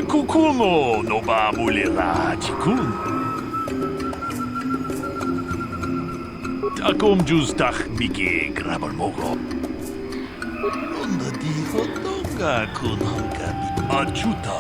Kukuno no ba mulera tikun. Takom jus tak miki grabal mogo. Onda di hotonga kun hankabi achuta.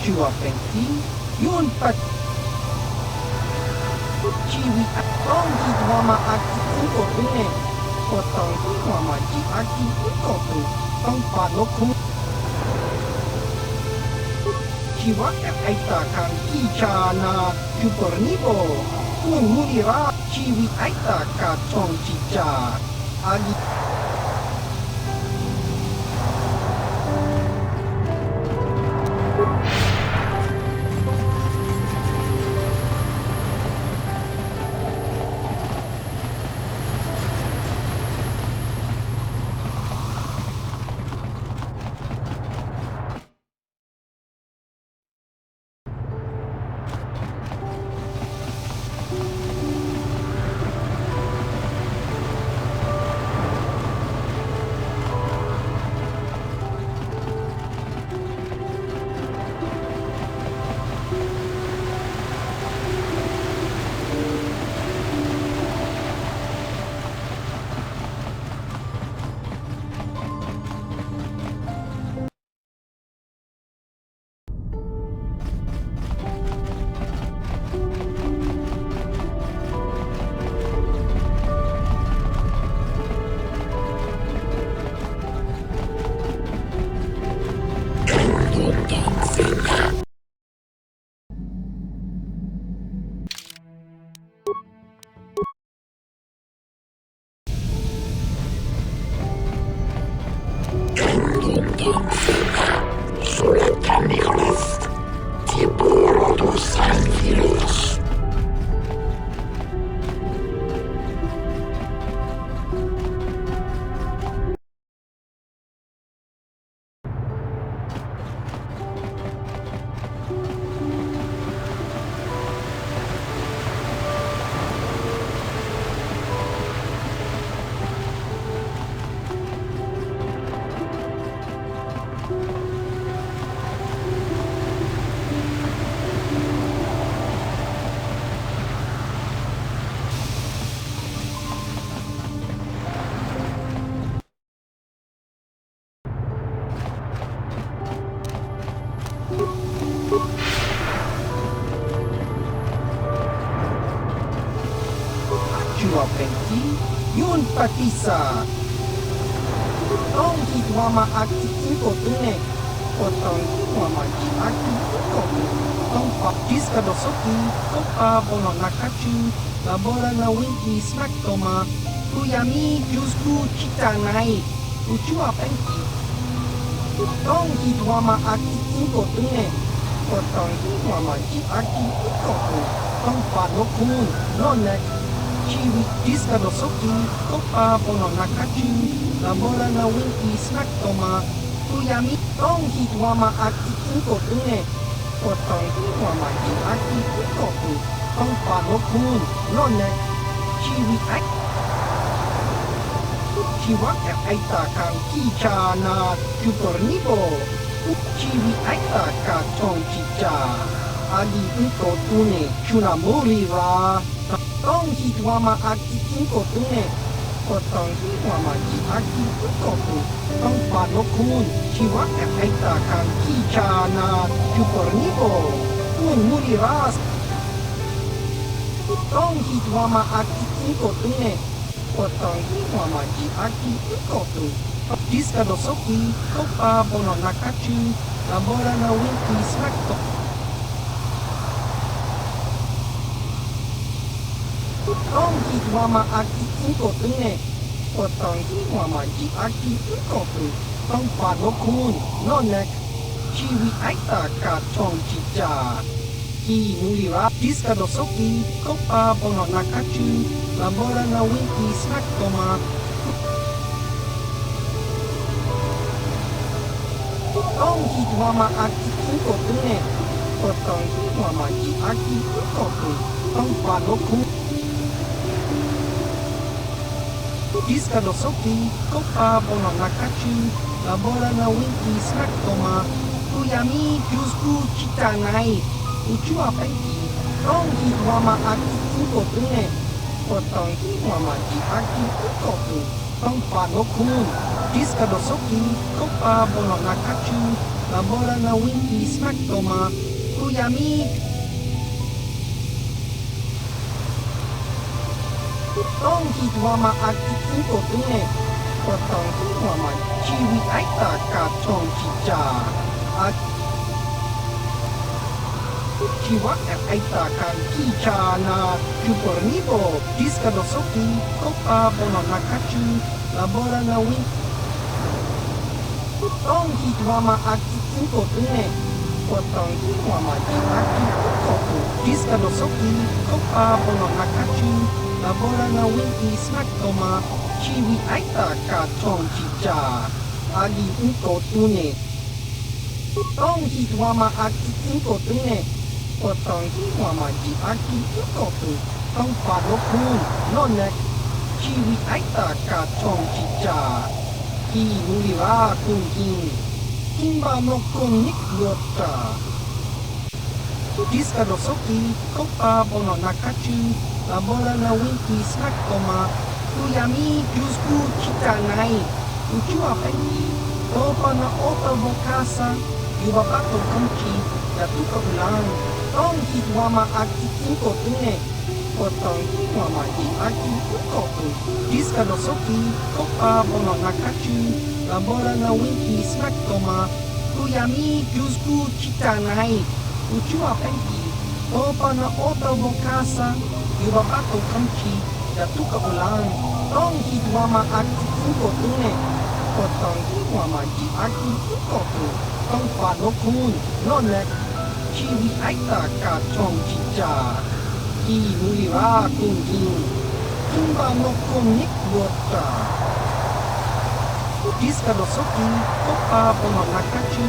Chua penting, yun pat. Chiwi at tong hidwama at kuko bine. potong hingga maji aki kotor tempat lokum jiwa aita kan kicana kupernibo mengulira ciwi aita kacong cica agi Jua penti yun patisa tong hitwama aki iko tune potong hitwama ji aki iko tong paptis kadosoki topa bono nakachu labora na winki smack toma kuyami jusku cita nai ujua penti tong hitwama aki iko tune potong hitwama ji aki iko tong panokun nonek ciwi diska dosoki topa bono nakachu labora na winki smack toma kuyami tong hitwama aki inko tune potong hitwama ji aki inko tong panokun none ciwi ai ciwa aita kan kicana kupernibo ciwi aita ka chong cica agi inko tune cuna murira tong hitwama aki inko tune potong hitwama ji aki inko tong panokun ciwa aita kan kicana kupernibo muriras tong hitwama aki inko tune potong hitwama ji aki inko diska dosoki topa bono nakachu labora na winki smack tong hitwama aki inko tune potong hitwama ji aki inko tong panokun nonek ciwi aita ka chong cica ki nulira diska dosoki topa bono nakachu labora na winki smack toma tong hitwama aki inko tune potong hitwama ji aki inko tong panokun diska dosoki topa bono nakachu labora na winki smack toma kuyami jusku cita nai ujua penti tong hitwama aki inko tune potong hitwama ji aki inko tong panokun diska dosoki topa bono nakachu labora na winki smack toma kuyami Tong hitwa ma akti ko tune. Potong hitwa ma chiwi aita ka tong chicha. Chiwa aita kan kicha na jupornibo. Diska dosoki kopa bono nakachu. Labora na win. Tong hitwa ma akti ko tune. Potong hitwa ma aki koku. Diska dosoki kopa bono nakachu. Labora na winki smack toma. Chiwi aita ka tong chicha. Agi unko tune. Tong hitwa ma aki unko tune. Potong hitwa ma aki unko tu. Tong padokun. Nonek. Chiwi aita ka tong chicha. Ki mulira kunkin. Kimba no kunik yota. Diska dosoki kopa bono nakachu. Labora na winki smack toma. Tuyami jusku kita nai. Uchu apengi. Topa na oto bokasa. Yuba pato kunchi. Datuka ulang. Tong hitwa ma aki inko tune. Potong hitwa ma aki inko tu. Diska dosoki. Kopa bono nakachu. Labora na winki smack toma. Tuyami jusku kita nai. Uchu apengi. Topa na oto bokasa. Yuba pato kunchi. Datuka ulang. Tong hitwa ma aki inko tune. Potong hitwa ma aki inko tu. Tong padokun. Nonek. Chiwi aita ka tong chicha. Ki mulira kunkin. Kimba no kunik yota. Diska dosoki. Kopa bono nakachu.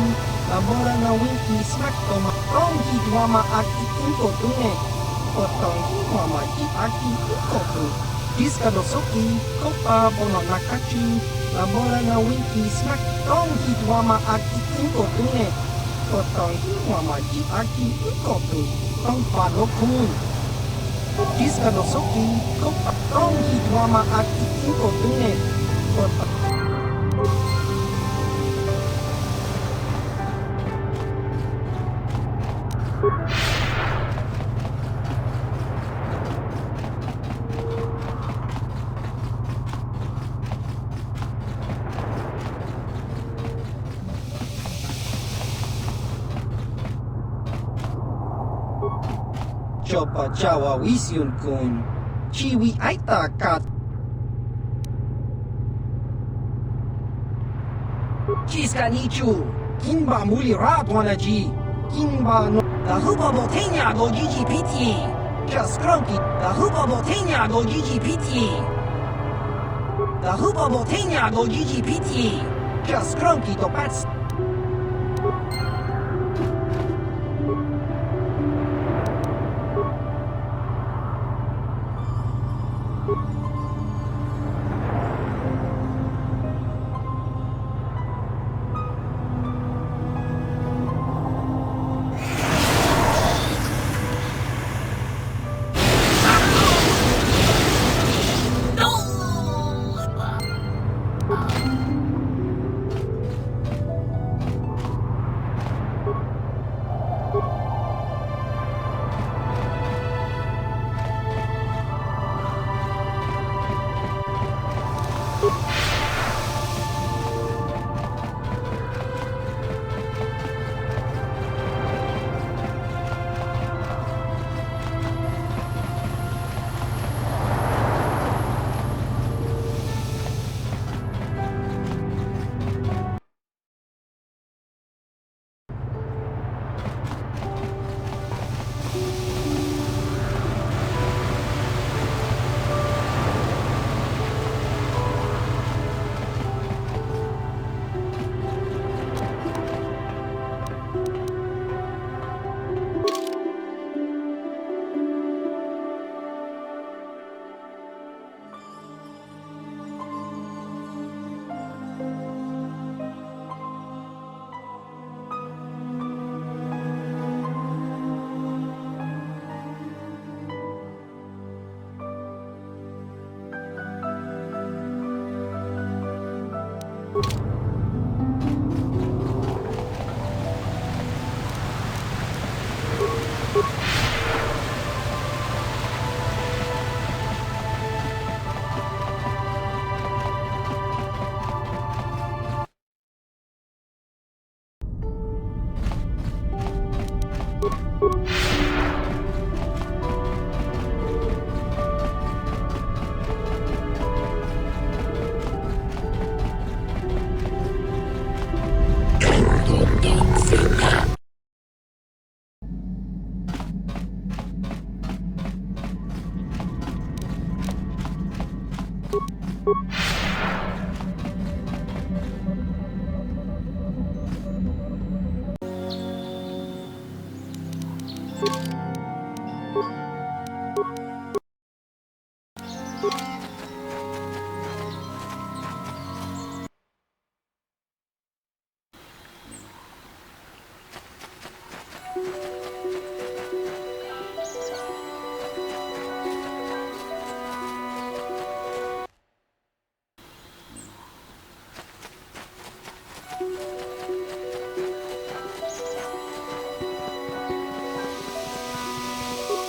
Labora na winki smack toma. Tong hitwa ma aki inko tune. Potong hitwa ma aki inko tu. Diska dosoki. Kopa bono nakachu. Labora na winki smack. Tong hitwa ma aki inko tune. Potong hitwa ma aki inko tu. Tong padokun. Diska dosoki. Kopa. Tong hitwa ma aki inko tune. Potong. Chopa chawa wisyun kun. Chiwi aita ka. Kiska nichu. Kimba mulira twanaji. Kimba no. The hupa botenya go GGPT. Just cronky. The hupa botenya go GGPT. The hupa botenya go GGPT. Just cronky to pats.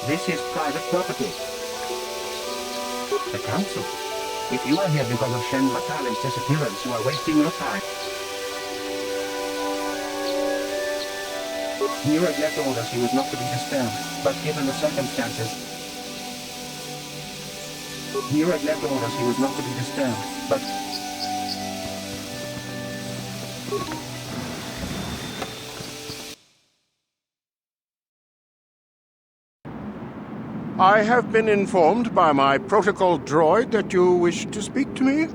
This is private property. The council. If you are here because of Shen Matale's disappearance, you are wasting your time. Niraj told us he was not to be disturbed, but given the circumstances... Niraj told us he was not to be disturbed, but... I have been informed by my protocol droid that you wish to speak to me.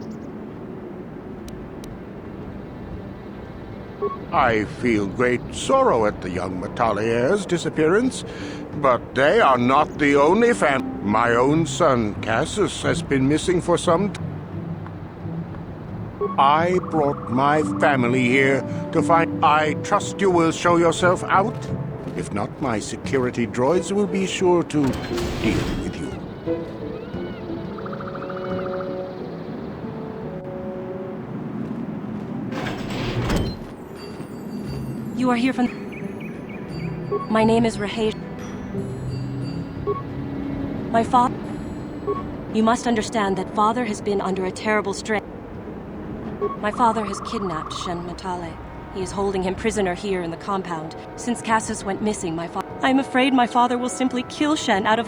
I feel great sorrow at the young Metalliers' disappearance, but they are not the only My own son, Cassius, has been missing for some time. I brought my family here to find... I trust you will show yourself out? If not, my security droids will be sure to deal with you. You are here from... My name is Rahesh. My father... You must understand that father has been under a terrible strain. My father has kidnapped Shen Matale. He is holding him prisoner here in the compound. Since Cassius went missing, I'm afraid my father will simply kill Shen out of...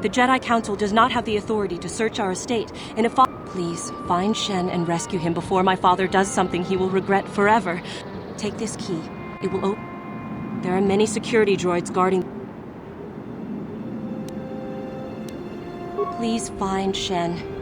The Jedi Council does not have the authority to search our estate, and if Please, find Shen and rescue him before my father does something he will regret forever. Take this key. It will open... There are many security droids guarding... Please find Shen.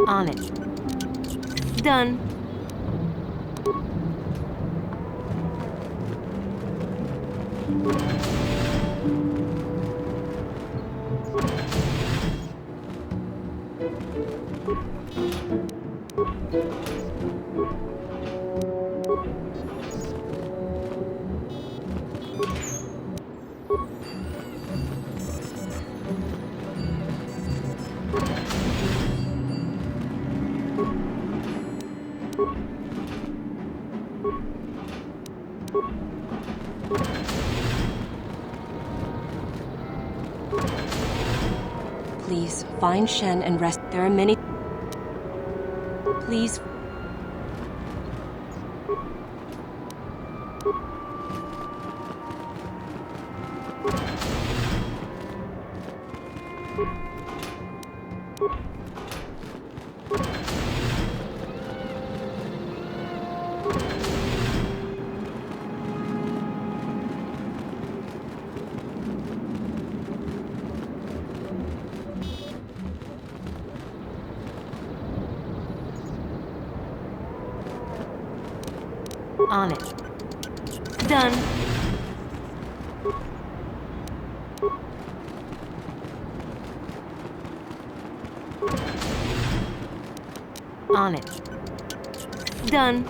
On it. Done. Please, find Shen and rest. There are many... Please... On it. Done. On it. Done.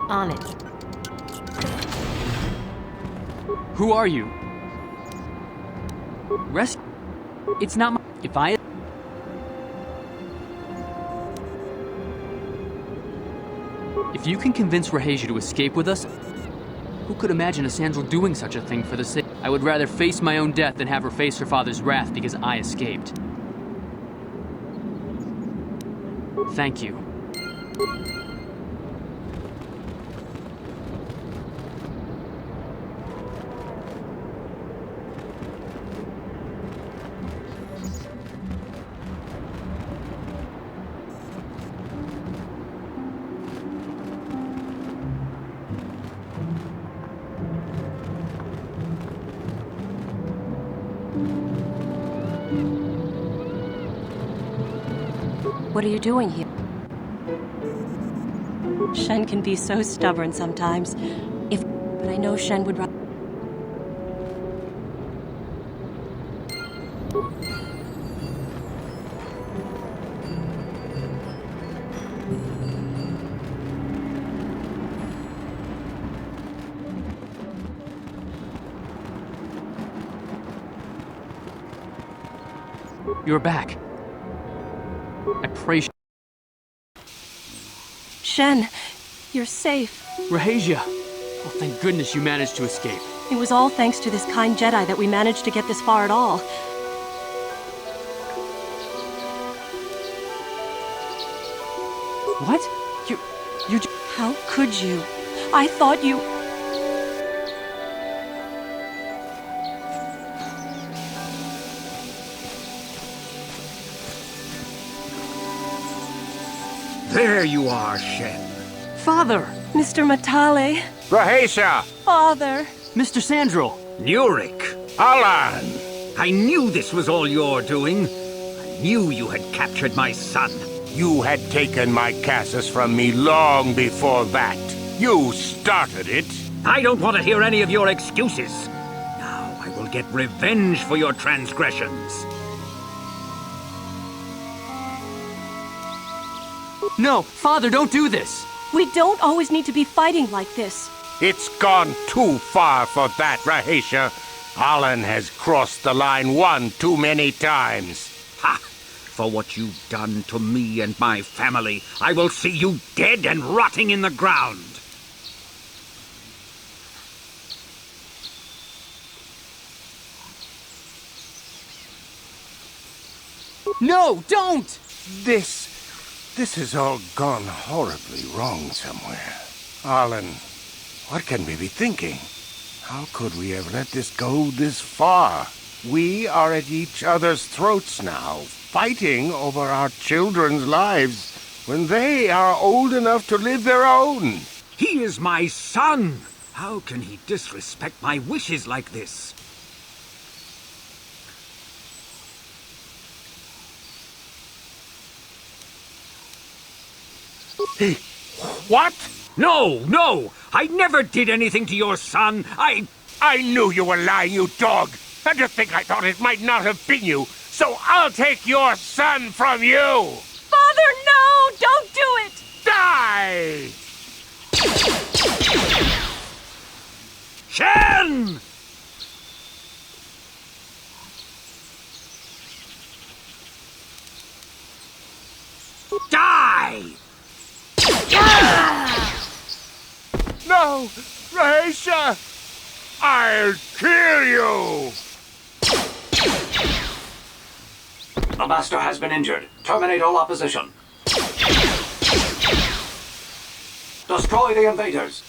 On it. Who are you? Rest. It's not my. If I. If you can convince Rahasia to escape with us, who could imagine a Sandral doing such a thing for the sake? I would rather face my own death than have her face her father's wrath because I escaped. Thank you. What are you doing here? Shen can be so stubborn sometimes. But I know Shen would rather... You're back. I pray. Shen, you're safe. Rahasia! Well, thank goodness you managed to escape. It was all thanks to this kind Jedi that we managed to get this far at all. What? You... How could you? I thought you... There you are, Shen. Father! Mr. Matale. Rahasia! Father. Mr. Sandral! Nurik! Alan! I knew this was all your doing. I knew you had captured my son. You had taken my Casus from me long before that. You started it. I don't want to hear any of your excuses. Now I will get revenge for your transgressions. No, Father, don't do this! We don't always need to be fighting like this. It's gone too far for that, Rahatia. Alan has crossed the line one too many times. Ha! For what you've done to me and my family, I will see you dead and rotting in the ground. No, don't! This has all gone horribly wrong somewhere. Alan, what can we be thinking? How could we have let this go this far? We are at each other's throats now, fighting over our children's lives when they are old enough to live their own. He is my son! How can he disrespect my wishes like this? What? No! I never did anything to your son. I knew you were lying, you dog. And to think I thought it might not have been you. So I'll take your son from you. Father, no! Don't do it! Die! Shen! Die! No! Rahatia! I'll kill you! The Master has been injured. Terminate all opposition. Destroy the invaders.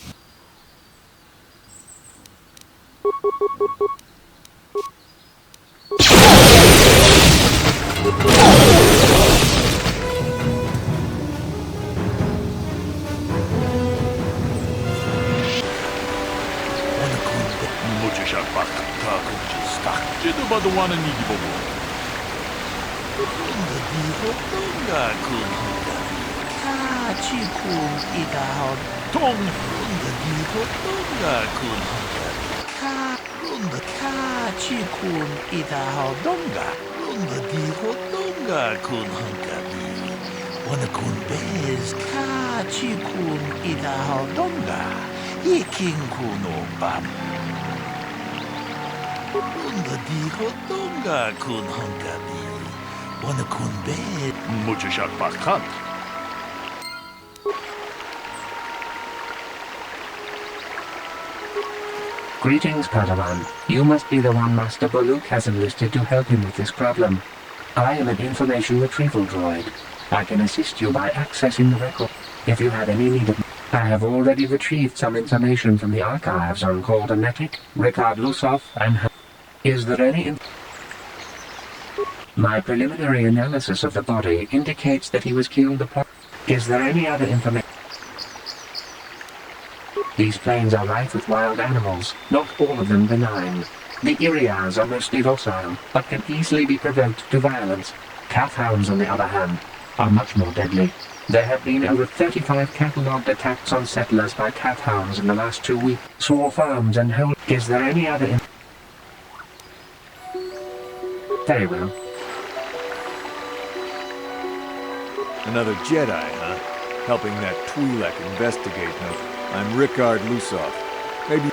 Greetings, Padawan. You must be the one Master Baluk has enlisted to help him with this problem. I am an information retrieval droid. I can assist you by accessing the record. If you have any need of... I have already retrieved some information from the archives on Koldanetic, Ricard Lusov, and... Is there any... My preliminary analysis of the body indicates that he was killed upon... Is there any other information? These plains are rife with wild animals, not all of them benign. The Iriars are mostly docile, but can easily be provoked to violence. Calfhounds, on the other hand, are much more deadly. There have been over 35 catalogued attacks on settlers by calfhounds in the last 2 weeks. Saw farms and whole... Is there any other... Very well. Another Jedi, huh? Helping that Twi'lek investigate now. I'm Ricard Lusov. Maybe...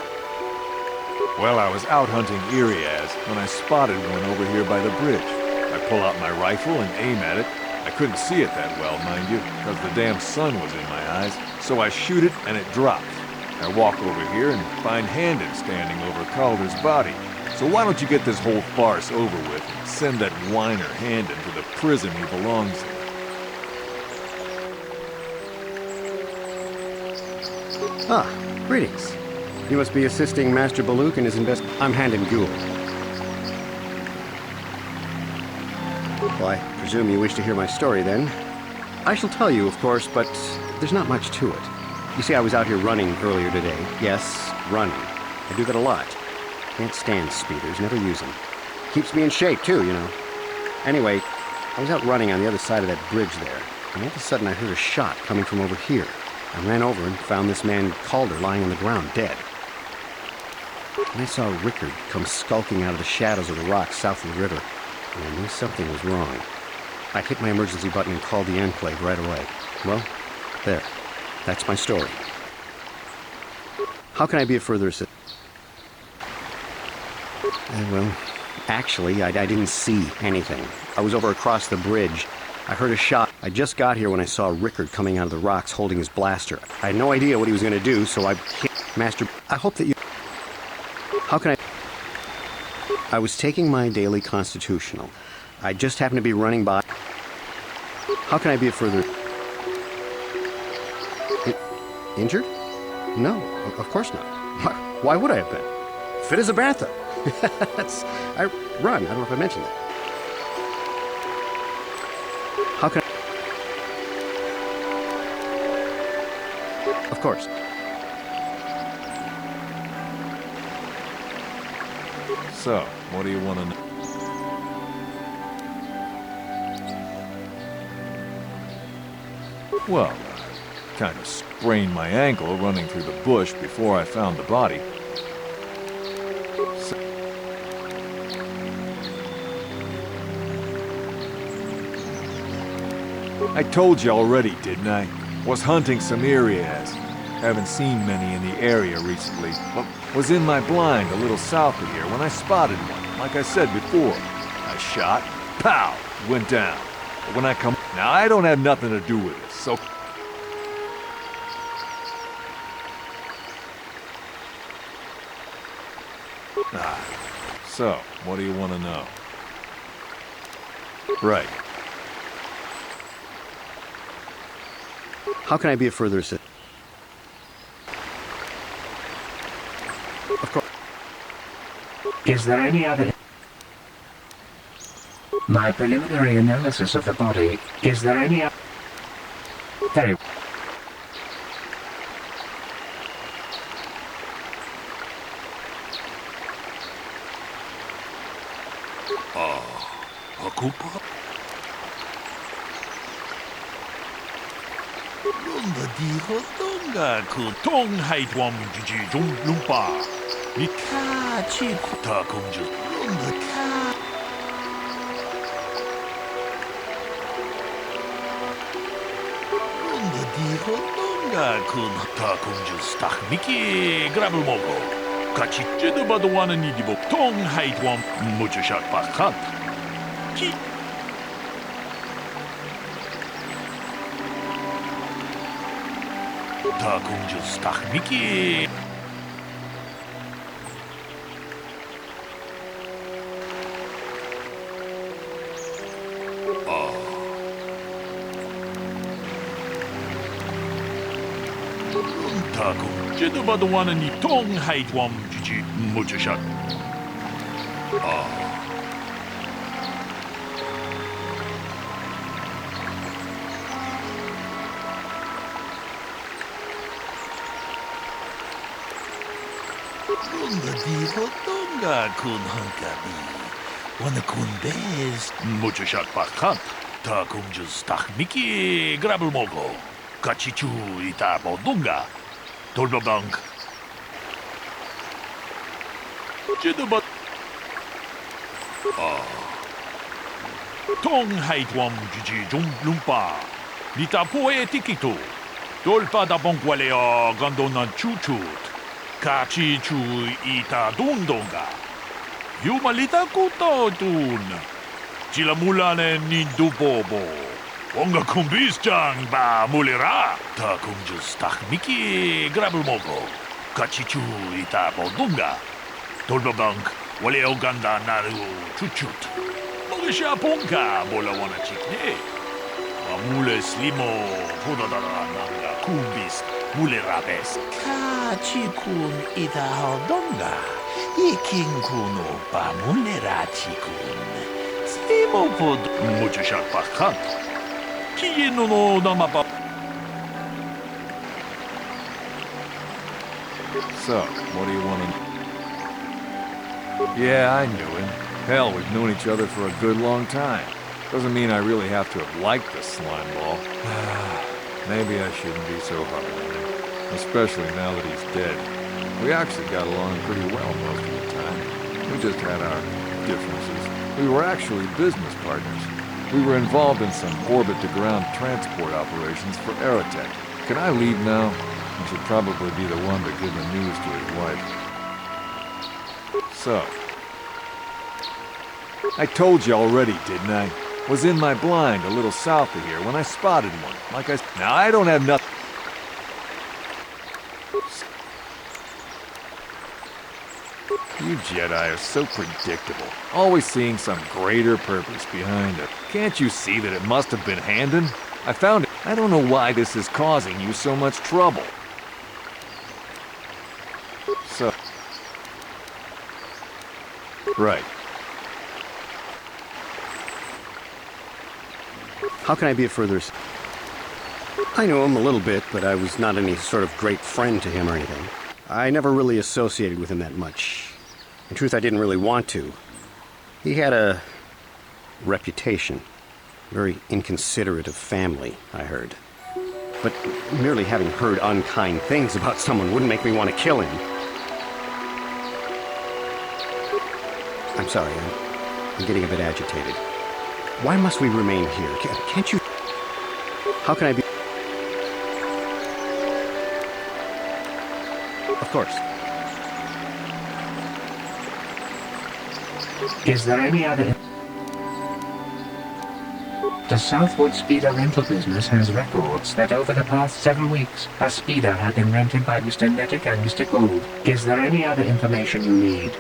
Well, I was out hunting Irias when I spotted one over here by the bridge. I pull out my rifle and aim at it. I couldn't see it that well, mind you, because the damn sun was in my eyes. So I shoot it and it drops. I walk over here and find Handon standing over Calder's body. So why don't you get this whole farce over with and send that whiner Handon to the prison he belongs in? Ah, greetings. You must be assisting Master Baluk in his I'm Handon Gould. Well, I presume you wish to hear my story, then. I shall tell you, of course, but there's not much to it. You see, I was out here running earlier today. Yes, running. I do that a lot. Can't stand speeders, never use them. Keeps me in shape, too, you know. Anyway, I was out running on the other side of that bridge there, and all of a sudden I heard a shot coming from over here. I ran over and found this man Calder lying on the ground, dead. And I saw Rickard come skulking out of the shadows of the rocks south of the river, and I knew something was wrong. I hit my emergency button and called the enclave right away. Well, there. That's my story. How can I be of further assistance? Well, actually, I didn't see anything. I was over across the bridge. I heard a shot. I just got here when I saw Rickard coming out of the rocks holding his blaster. I had no idea what he was going to do, so I hit Master... I hope that you... How can I was taking my daily constitutional. I just happened to be running by... How can I be of further... Injured? No, of course not. Why would I have been? Fit as a bathtub. I run. I don't know if I mentioned that. How can I... Of course. So, what do you want to know? Well, kind of sprained my ankle running through the bush before I found the body. I told you already, didn't I? Was hunting some Irias. Haven't seen many in the area recently, but was in my blind a little south of here when I spotted one. Like I said before, I shot, pow, went down. But when I come... Now, I don't have nothing to do with this, so... So, what do you want to know? Right. How can I be of further assistance? Of course. Is there any other... My preliminary analysis of the body. Is there any other... Very... Akupa? Lunda diho donga ku tong hai tuam jiji jung lumpa. Ni ka chi kuta kongju. Lunda ka. Lunda diho donga ku ta kongju stach miki grabel mogo. Kachi jedu badwana ni dibo tong hai tuam mujushat pakat. Ki. Ta kongju stach miki. Ta kongju jedu badwana ni tong hai tuam jiji mujushat. Lunda diho donga kun hankabi. Wana kun bez. Mujushat pakat. Ta kongju stach miki grabel mogo. Kachichu ita bodunga. Tolbabank. Jedubat. Tong hai tuam jiji jung lumpa. Nita poe tikito. Tolpa da bonkwaleo gandonan chuchut. Kachi chu ita dundonga. Yumalita kuto tun. Chila mulane nindu bobo. Onga kumbis chang ba mulera. Ta kungju stach miki grabel mogo. Kachi chu ita bodunga. Tolbabank wale oganda naru chuchut. Mogisha ponka bola wana chikne. Mule slimo pudadara nanga kumbis. Mulerabes. Kachikun ita hodonga. Ikinkuno pa mulerachikun. Slimo pod. Mujushat pakat. Kieno no namapa. So, what do you want to... Yeah, I knew him. Hell, we've known each other for a good long time. Doesn't mean I really have to have liked the slime ball. Maybe I shouldn't be so hard on him, especially now that he's dead. We actually got along pretty well most of the time. We just had our differences. We were actually business partners. We were involved in some orbit-to-ground transport operations for Aerotech. Can I leave now? I should probably be the one to give the news to his wife. So, I told you already, didn't I? Was in my blind a little south of here when I spotted one. Like I... Now, I don't have nothing... You Jedi are so predictable. Always seeing some greater purpose behind it. Can't you see that it must have been Handon? I found it. I don't know why this is causing you so much trouble. So... Right. How can I be of further... I knew him a little bit, but I was not any sort of great friend to him or anything. I never really associated with him that much. In truth, I didn't really want to. He had a reputation. Very inconsiderate of family, I heard. But merely having heard unkind things about someone wouldn't make me want to kill him. I'm sorry, I'm getting a bit agitated. Why must we remain here? Can't you... How can I be... Of course. Is there any other... The Southwood Speeder rental business has records that over the past 7 weeks, a speeder had been rented by Mr. Nettick and Mr. Gould. Is there any other information you need?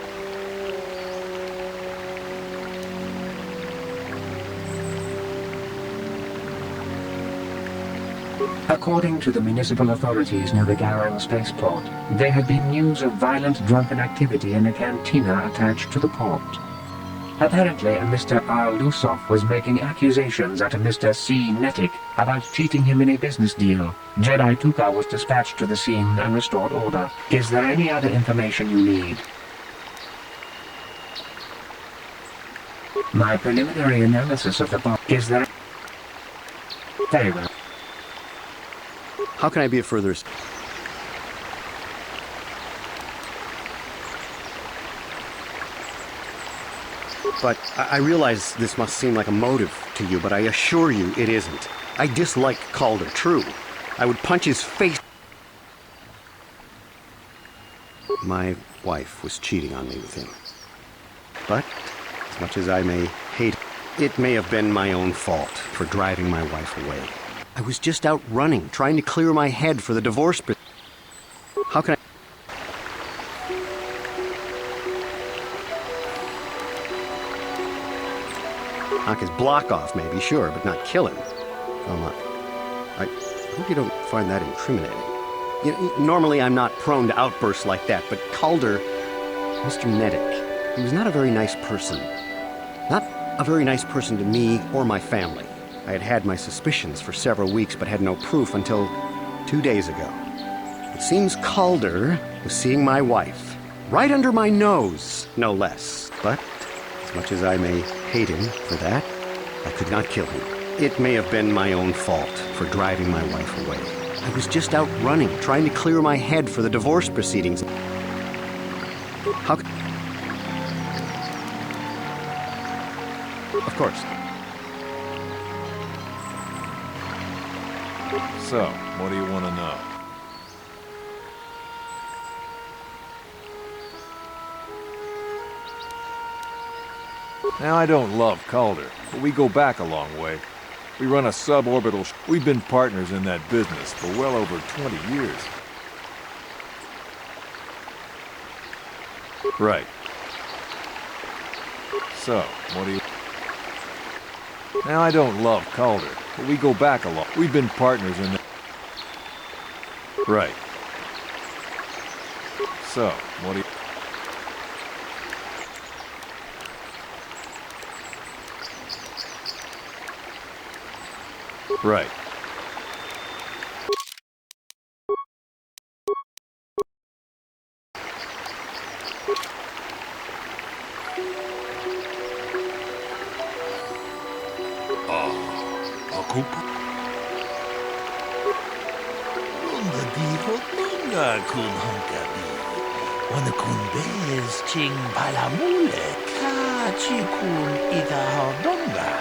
According to the municipal authorities near the Garang spaceport, there had been news of violent drunken activity in a cantina attached to the port. Apparently, a Mr. R. Lusoff was making accusations at a Mr. C. Nettick about cheating him in a business deal. Jedi Tuka was dispatched to the scene and restored order. Is there any other information you need? My preliminary analysis of the bomb... Is there... Very well. How can I be of further... But I realize this must seem like a motive to you, but I assure you it isn't. I dislike Calder, true. I would punch his face... My wife was cheating on me with him. But, as much as I may hate it, may have been my own fault for driving my wife away. I was just out running, trying to clear my head for the divorce... How can I... Knock his block off, maybe, sure, but not kill him. I hope you don't find that incriminating. You know, normally I'm not prone to outbursts like that, but Calder, Mr. Nettick, he was not a very nice person. Not a very nice person to me or my family. I had had my suspicions for several weeks, but had no proof until 2 days ago. It seems Calder was seeing my wife, right under my nose, no less. But, as much as I may hate him for that, I could not kill him. It may have been my own fault for driving my wife away. I was just out running, trying to clear my head for the divorce proceedings. How... Of course. So, what do you want to know? Now, I don't love Calder, but we go back a long way. We run a suborbital... We've been partners in that business for well over 20 years. Right. So, what do you... Now, I don't love Calder, but we go back a lot. We've been partners in that... Right. So, what do you... Right. Ako po. Onda diho tonga kun hankabi. Wana kun bez ching palamule. Kachi kun idaho donga.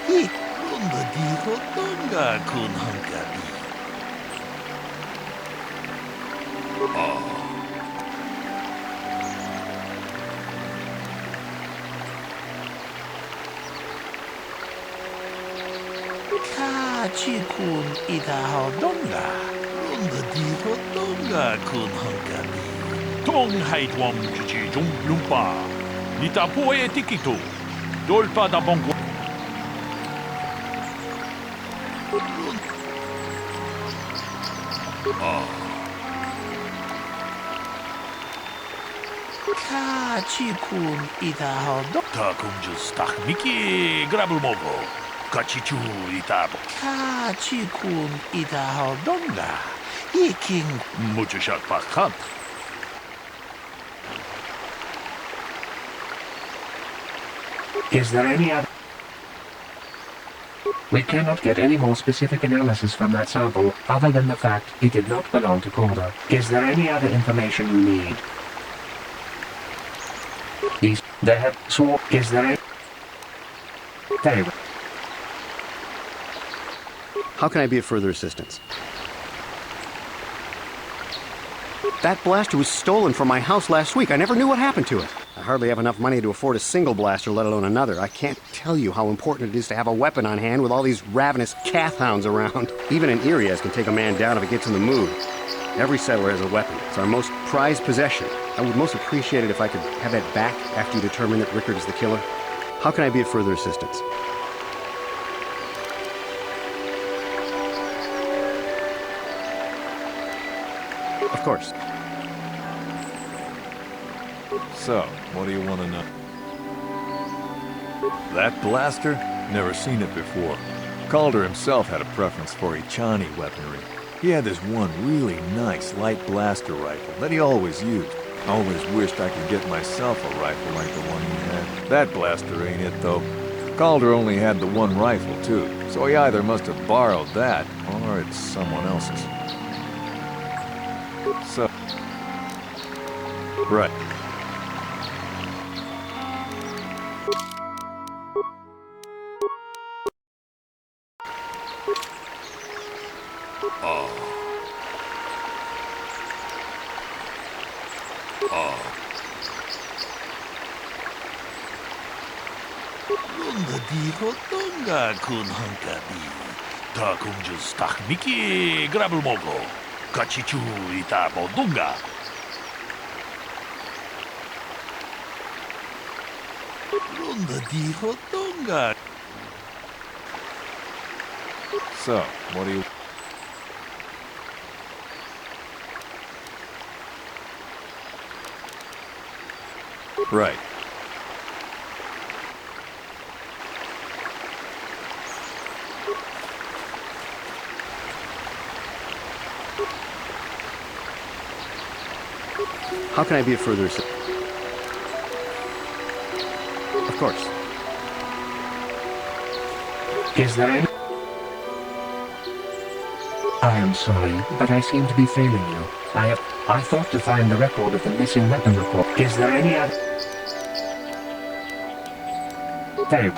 Ik onda diho tonga kun hankabi. Kachi kun idaho donga. Onda diho donga kun hankabi. Tong haitwam juji jung lumpa. Nita poe tikito. Dolpa da bongo. Kachi kun idaho donga. Ta kun just tak miki grabul mogo. Kachichu itabo. Kachi kun idaho donga. Iking muchushat pakant. Is there any other... We cannot get any more specific analysis from that sample other than the fact it did not belong to Calder. Is there any other information you need? They have swore... Is there any... Very well. How can I be of further assistance? That blaster was stolen from my house last week. I never knew what happened to it. I hardly have enough money to afford a single blaster, let alone another. I can't tell you how important it is to have a weapon on hand with all these ravenous calf hounds around. Even an Irias can take a man down if it gets in the mood. Every settler has a weapon. It's our most prized possession. I would most appreciate it if I could have that back after you determine that Rickard is the killer. How can I be of further assistance? Of course. So, what do you want to know? That blaster? Never seen it before. Calder himself had a preference for Ichani weaponry. He had this one really nice light blaster rifle that he always used. Always wished I could get myself a rifle like the one he had. That blaster ain't it, though. Calder only had the one rifle, too, so he either must have borrowed that, or it's someone else's. So... Right. Onda diho donga kun hankabi. Ta kun just tak miki grabul mogo. Kachichu itabo dunga. Onda diho donga. So, what do you... Right. How can I be of further assistance? Of course. Is there any... I am sorry, but I seem to be failing you. I thought to find the record of the missing weapon report. Is there any other... Very...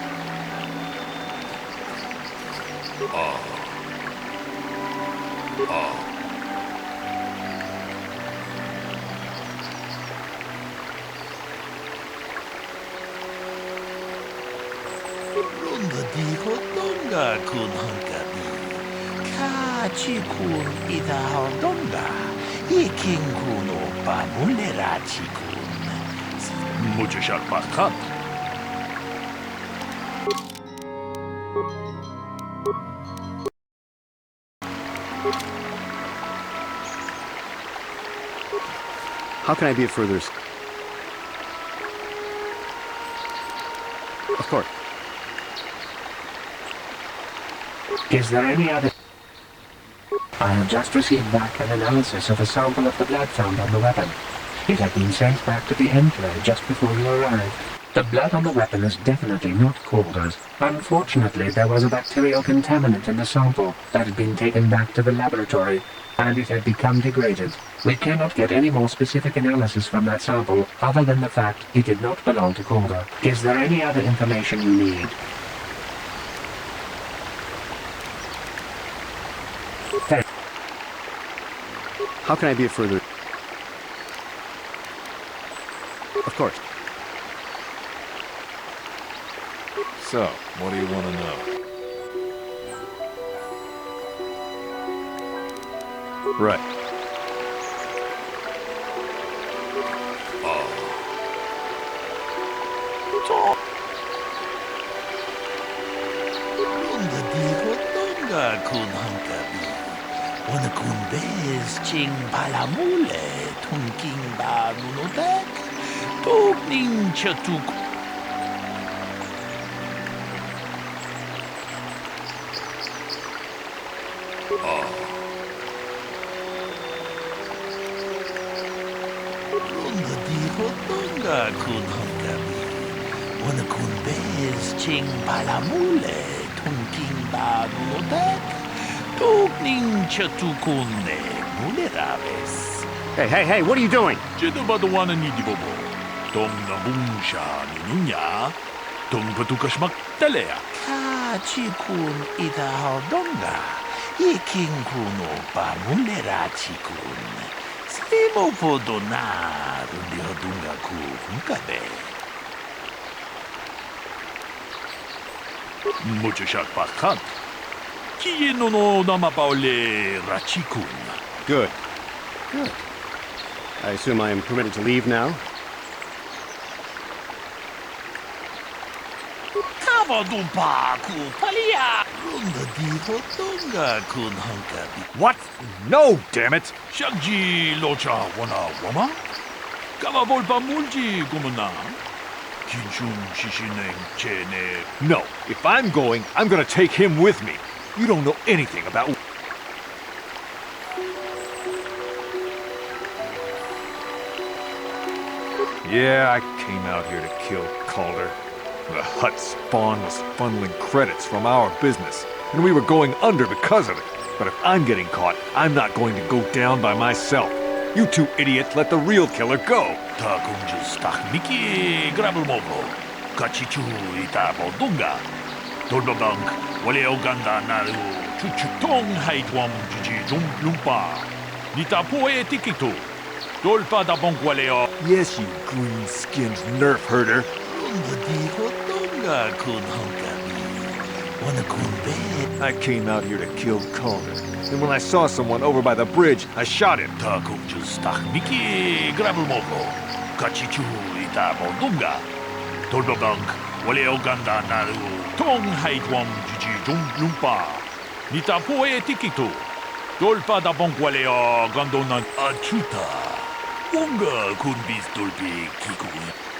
Onda diho donga kun hankabi. Kachi kun idaho donga. Iking kun opa mulerachi kun. Muchushat pakant. How can I be of further assistance? Of course. Is there any other... I have just received back an analysis of a sample of the blood found on the weapon. It had been sent back to the Emperor just before you arrived. The blood on the weapon is definitely not Calder's. Unfortunately, there was a bacterial contaminant in the sample that had been taken back to the laboratory, and it had become degraded. We cannot get any more specific analysis from that sample other than the fact it did not belong to Calder. Is there any other information you need? Thank How can I be of further... Of course. So, what do you want to know? Right. Onda dijo tonga kun hankabi. Ona kun bez ching palamule tunking ba nunodak. Tuk ning chatuk. Onda dijo tonga kun hankabi. Ona kun bez ching palamule tunking ba nunodak. Tuk ning chatukune muleraves. Hey, what are you doing? Jedo badawana ni di bobo. Tong na bungsha ni nunya. Tong patukashmak talea. Ka chikun ita haldonga. Iking kuno pa mulera chikun. Slimo podonar di hodunga ku hunkabe. Mucho shak pakant. Kieno no namapaole rachikun. Good. I assume I am permitted to leave now? Kavadumpa ku palia. Runda di hodunga kun hunkabi. What? No, damn it! Shagji locha wana wama? Kava volpa mulji gumana? Kinchun shishineng chene. No, if I'm going, I'm gonna take him with me. You don't know anything about... Yeah, I came out here to kill Calder. The Hut spawn was funneling credits from our business, and we were going under because of it. But if I'm getting caught, I'm not going to go down by myself. You two idiots let the real killer go. Ta kunjus takmiki grabel mogo. Kachichu ita bodunga. Dolbabank wale oganda naru. Chuchutong haitwam jiji lumpa. Nita poe tikitu. Dolpa da bonk waleo. Yes, you green-skinned nerf herder. Runda di hodunga kun honkabi. Wana kun be. I came out here to kill Calder, and when I saw someone over by the bridge, I shot him. Ta kunjus takmiki grabel mogo. Kachichu ita bodunga. Dolbabank wale oganda naru. Tong haitwam jiji lumpa. Nita poe tikitu. Dolpa da bonk waleo gandonan achuta. Unga kun bis dolpi kikui.